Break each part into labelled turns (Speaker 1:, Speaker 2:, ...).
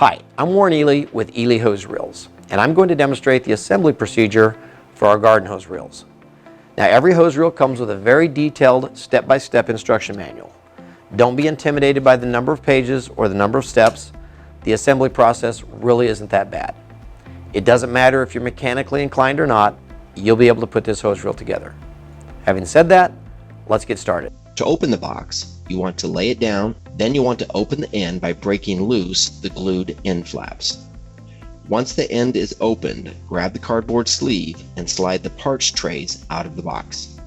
Speaker 1: Hi, I'm Warren Eley with Eley Hose Reels, and I'm going to demonstrate the assembly procedure for our garden hose reels. Now, every hose reel comes with a very detailed step-by-step instruction manual. Don't be intimidated by the number of pages or the number of steps. The assembly process really isn't that bad. It doesn't matter if you're mechanically inclined or not, you'll be able to put this hose reel together. Having said that, let's get started.
Speaker 2: To open the box, you want to lay it down, then you want to open the end by breaking loose the glued end flaps. Once the end is opened, grab the cardboard sleeve and slide the parts trays out of the box.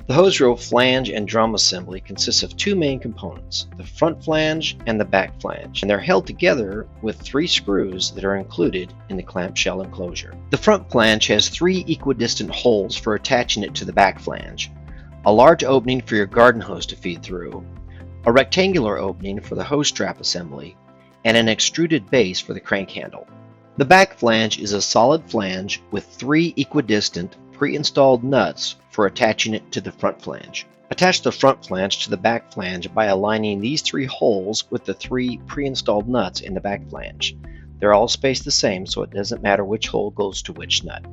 Speaker 2: The hose reel flange and drum assembly consists of two main components, the front flange and the back flange, and they're held together with 3 screws that are included in the clamshell enclosure. The front flange has 3 equidistant holes for attaching it to the back flange, a large opening for your garden hose to feed through, a rectangular opening for the hose strap assembly, and an extruded base for the crank handle. The back flange is a solid flange with 3 equidistant pre-installed nuts for attaching it to the front flange. Attach the front flange to the back flange by aligning these 3 holes with the 3 pre-installed nuts in the back flange. They're all spaced the same, so it doesn't matter which hole goes to which nut.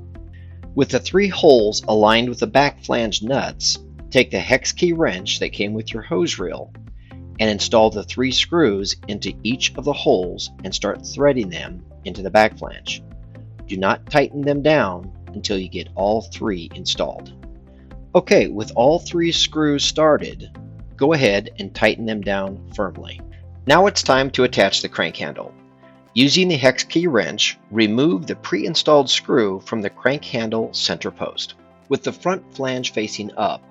Speaker 2: With the 3 holes aligned with the back flange nuts, take the hex key wrench that came with your hose reel and install the 3 screws into each of the holes and start threading them into the back flange. Do not tighten them down until you get all 3 installed. Okay, with all 3 screws started, go ahead and tighten them down firmly. Now it's time to attach the crank handle. Using the hex key wrench, remove the pre-installed screw from the crank handle center post. With the front flange facing up,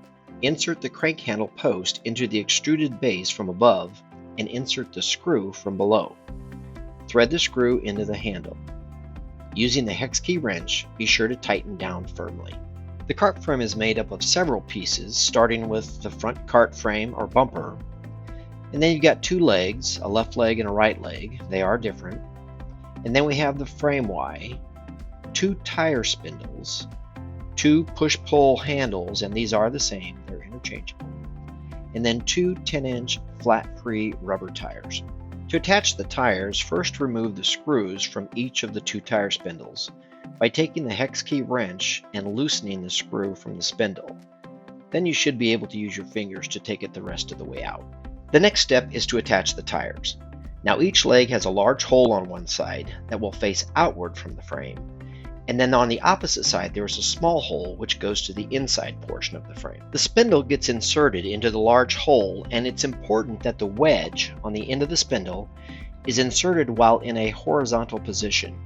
Speaker 2: insert the crank handle post into the extruded base from above and insert the screw from below. Thread the screw into the handle. Using the hex key wrench, be sure to tighten down firmly. The cart frame is made up of several pieces, starting with the front cart frame or bumper, and then you've got 2 legs, a left leg and a right leg. They are different. And then we have the frame Y, 2 tire spindles, 2 push-pull handles, and these are the same, they're interchangeable, and then 2 10-inch flat-free rubber tires. To attach the tires, first remove the screws from each of the 2 tire spindles by taking the hex key wrench and loosening the screw from the spindle. Then you should be able to use your fingers to take it the rest of the way out. The next step is to attach the tires. Now each leg has a large hole on one side that will face outward from the frame, and then on the opposite side there is a small hole which goes to the inside portion of the frame. The spindle gets inserted into the large hole, and it's important that the wedge on the end of the spindle is inserted while in a horizontal position.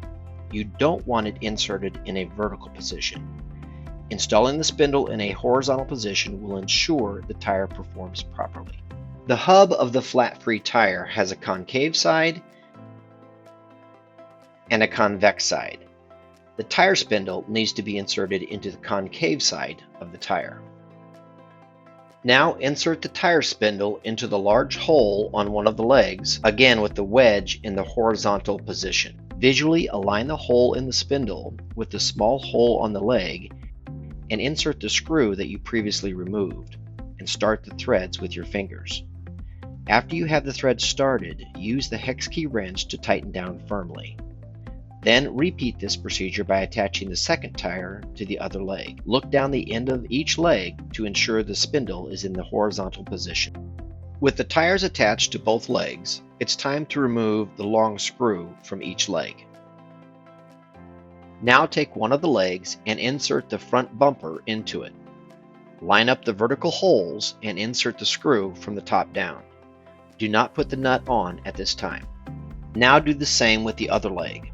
Speaker 2: You don't want it inserted in a vertical position. Installing the spindle in a horizontal position will ensure the tire performs properly. The hub of the flat-free tire has a concave side and a convex side. The tire spindle needs to be inserted into the concave side of the tire. Now insert the tire spindle into the large hole on one of the legs, again with the wedge in the horizontal position. Visually align the hole in the spindle with the small hole on the leg and insert the screw that you previously removed, and start the threads with your fingers. After you have the threads started, use the hex key wrench to tighten down firmly. Then repeat this procedure by attaching the second tire to the other leg. Look down the end of each leg to ensure the spindle is in the horizontal position. With the tires attached to both legs, it's time to remove the long screw from each leg. Now take one of the legs and insert the front bumper into it. Line up the vertical holes and insert the screw from the top down. Do not put the nut on at this time. Now do the same with the other leg.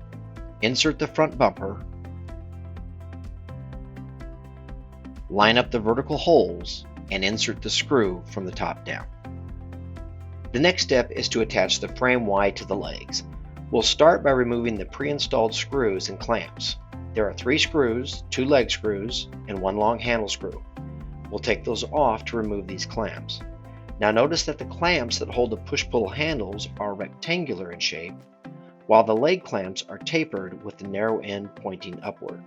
Speaker 2: Insert the front bumper, line up the vertical holes, and insert the screw from the top down. The next step is to attach the frame Y to the legs. We'll start by removing the pre-installed screws and clamps. There are 3 screws, 2 leg screws, and 1 long handle screw. We'll take those off to remove these clamps. Now notice that the clamps that hold the push-pull handles are rectangular in shape, while the leg clamps are tapered with the narrow end pointing upward.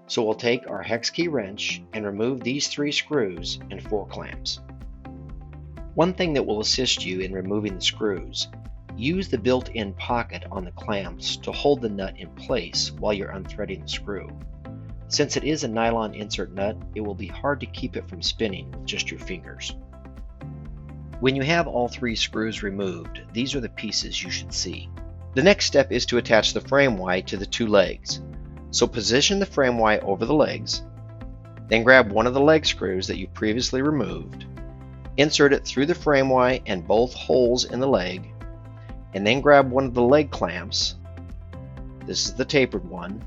Speaker 2: So we'll take our hex key wrench and remove these 3 screws and 4 clamps. One thing that will assist you in removing the screws,
Speaker 1: use the built-in pocket on the clamps to hold the nut in place while you're unthreading the screw. Since it is a nylon insert nut, it will be hard to keep it from spinning with just your fingers. When you have all 3 screws removed, these are the pieces you should see. The next step is to attach the frame Y to the 2 legs. So position the frame Y over the legs, then grab one of the leg screws that you previously removed, insert it through the frame Y and both holes in the leg, and then grab one of the leg clamps. This is the tapered one.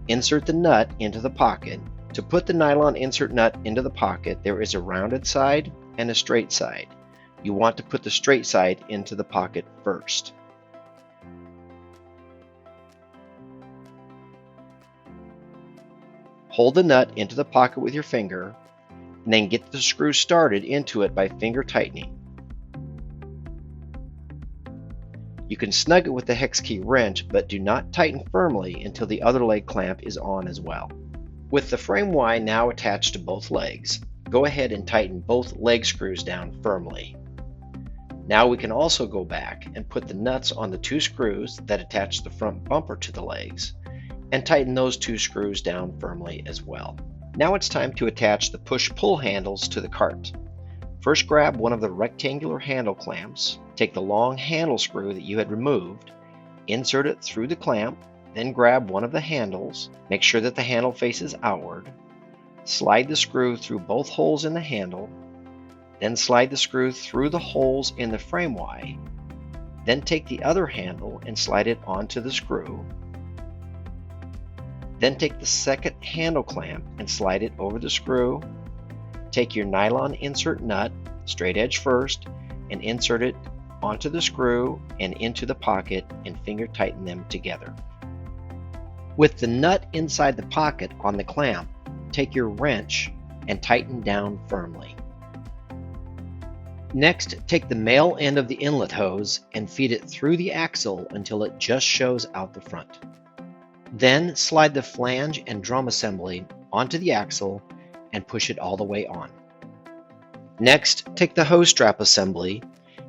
Speaker 1: Insert the nut into the pocket. To put the nylon insert nut into the pocket, there is a rounded side and a straight side. You want to put the straight side into the pocket first. Hold the nut into the pocket with your finger, and then get the screw started into it by finger tightening. You can snug it with the hex key wrench, but do not tighten firmly until the other leg clamp is on as well. With the frame Y now attached to both legs, go ahead and tighten both leg screws down firmly. Now we can also go back and put the nuts on the 2 screws that attach the front bumper to the legs, and tighten those 2 screws down firmly as well. Now it's time to attach the push-pull handles to the cart. First, grab one of the rectangular handle clamps, take the long handle screw that you had removed, insert it through the clamp, then grab one of the handles, make sure that the handle faces outward, slide the screw through both holes in the handle, then slide the screw through the holes in the frame Y, then take the other handle and slide it onto the screw, then take the second handle clamp and slide it over the screw. Take your nylon insert nut, straight edge first, and insert it onto the screw and into the pocket and finger tighten them together. With the nut inside the pocket on the clamp, take your wrench and tighten down firmly. Next, take the male end of the inlet hose and feed it through the axle until it just shows out the front. Then slide the flange and drum assembly onto the axle and push it all the way on. Next, take the hose strap assembly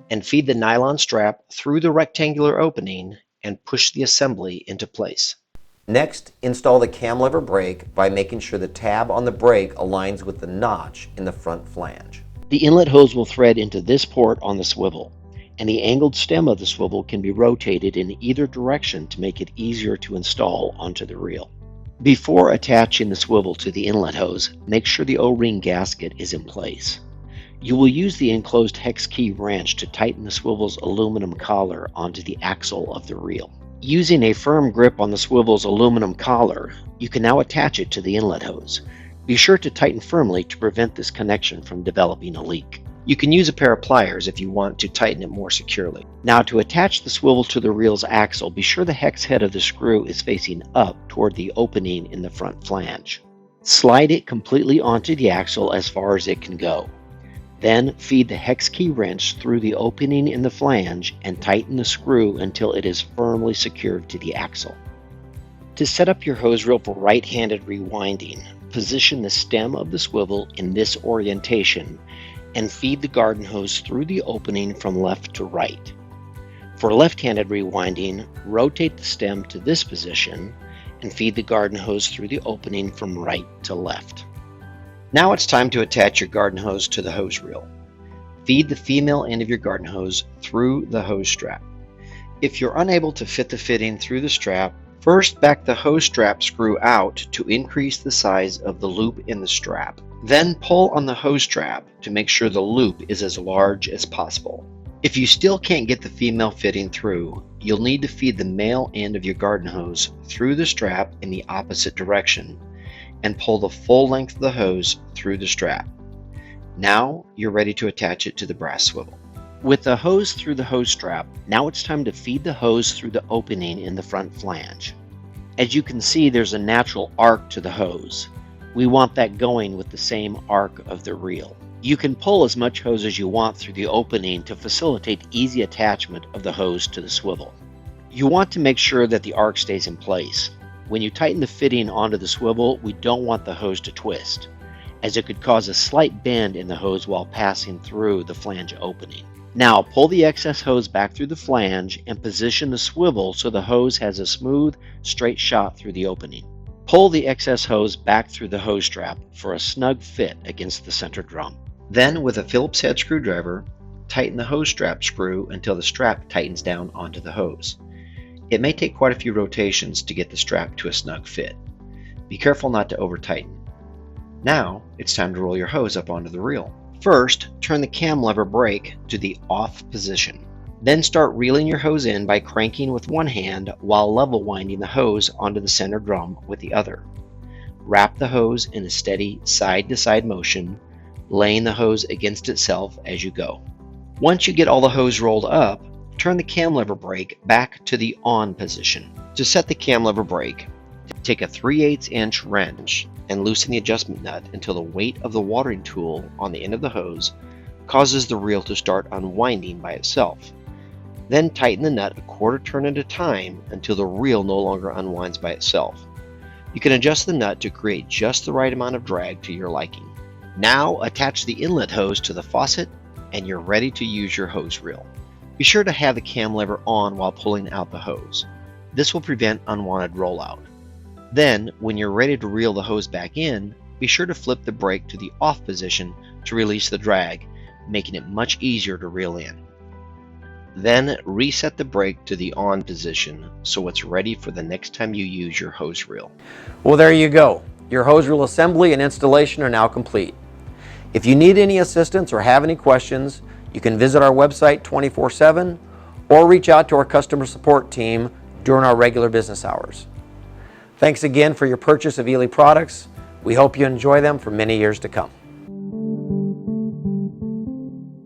Speaker 1: and feed the nylon strap through the rectangular opening and push the assembly into place. Next, install the cam lever brake by making sure the tab on the brake aligns with the notch in the front flange. The inlet hose will thread into this port on the swivel, and the angled stem of the swivel can be rotated in either direction to make it easier to install onto the reel. Before attaching the swivel to the inlet hose, make sure the O-ring gasket is in place. You will use the enclosed hex key wrench to tighten the swivel's aluminum collar onto the axle of the reel. Using a firm grip on the swivel's aluminum collar, you can now attach it to the inlet hose. Be sure to tighten firmly to prevent this connection from developing a leak. You can use a pair of pliers if you want to tighten it more securely. Now, to attach the swivel to the reel's axle, be sure the hex head of the screw is facing up toward the opening in the front flange. Slide it completely onto the axle as far as it can go. Then feed the hex key wrench through the opening in the flange and tighten the screw until it is firmly secured to the axle. To set up your hose reel for right-handed rewinding, position the stem of the swivel in this orientation and feed the garden hose through the opening from left to right. For left-handed rewinding, rotate the stem to this position and feed the garden hose through the opening from right to left. Now it's time to attach your garden hose to the hose reel. Feed the female end of your garden hose through the hose strap. If you're unable to fit the fitting through the strap, first back the hose strap screw out to increase the size of the loop in the strap. Then pull on the hose strap to make sure the loop is as large as possible. If you still can't get the female fitting through, you'll need to feed the male end of your garden hose through the strap in the opposite direction and pull the full length of the hose through the strap. Now you're ready to attach it to the brass swivel. With the hose through the hose strap, now it's time to feed the hose through the opening in the front flange. As you can see, there's a natural arc to the hose. We want that going with the same arc of the reel. You can pull as much hose as you want through the opening to facilitate easy attachment of the hose to the swivel. You want to make sure that the arc stays in place. When you tighten the fitting onto the swivel, we don't want the hose to twist, as it could cause a slight bend in the hose while passing through the flange opening.
Speaker 3: Now pull the excess hose back through the flange and position the swivel so the hose has a smooth, straight shot through the opening. Pull the excess hose back through the hose strap for a snug fit against the center drum. Then, with a Phillips head screwdriver, tighten the hose strap screw until the strap tightens down onto the hose. It may take quite a few rotations to get the strap to a snug fit. Be careful not to over-tighten. Now, it's time to roll your hose up onto the reel. First, turn the cam lever brake to the off position. Then start reeling your hose in by cranking with one hand while level winding the hose onto the center drum with the other. Wrap the hose in a steady side-to-side motion, laying the hose against itself as you go. Once you get all the hose rolled up, turn the cam lever brake back to the on position. To set the cam lever brake, take a 3/8 inch wrench and loosen the adjustment nut until the weight of the watering tool on the end of the hose causes the reel to start unwinding by itself. Then tighten the nut a quarter turn at a time until the reel no longer unwinds by itself. You can adjust the nut to create just the right amount of drag to your liking. Now attach the inlet hose to the faucet and you're ready to use your hose reel. Be sure to have the cam lever on while pulling out the hose. This will prevent unwanted rollout. Then, when you're ready to reel the hose back in, be sure to flip the brake to the off position to release the drag, making it much easier to reel in. Then reset the brake to the on position so it's ready for the next time you use your hose reel.
Speaker 1: Well, there you go. Your hose reel assembly and installation are now complete. If you need any assistance or have any questions, you can visit our website 24/7 or reach out to our customer support team during our regular business hours. Thanks again for your purchase of Eley products. We hope you enjoy them for many years to come.